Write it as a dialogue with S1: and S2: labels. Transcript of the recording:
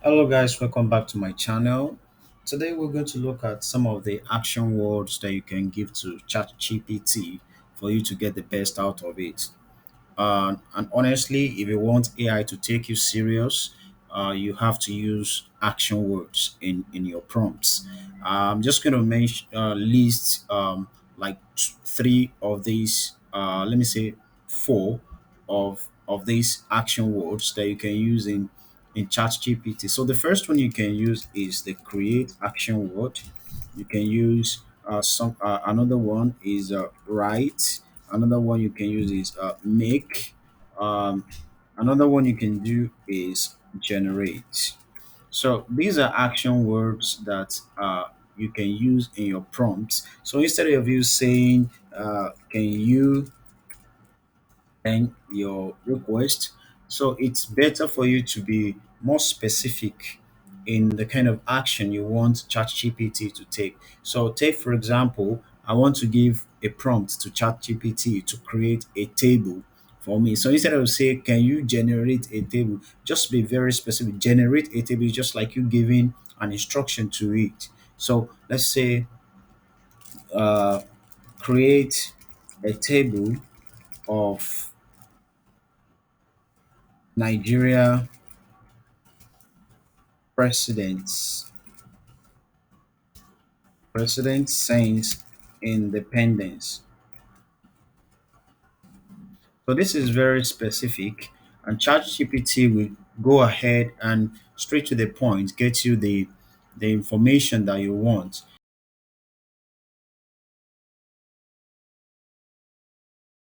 S1: Hello, guys, welcome back to my channel. Today, we're going to look at some of the action words that you can give to ChatGPT for you to get the best out of it. And honestly, if you want AI to take you serious, you have to use action words in your prompts. I'm just going to mention list like three of these. Let me say four of these action words that you can use in ChatGPT. So the first one you can use is the create action word. You can use some another one is write. Another one you can use is make. Um, Another one you can do is generate. So these are action words that you can use in your prompts. So instead of you saying, "Can you and your request. So it's better for you to be more specific in the kind of action you want ChatGPT to take. So take for example, I want to give a prompt to ChatGPT to create a table for me. So instead of say, can you generate a table? Just be very specific. Generate a table is just like you giving an instruction to it. So let's say uh, create a table of Nigeria presidents since independence. So this is very specific, and ChatGPT will go ahead and straight to the point get you the information that you want.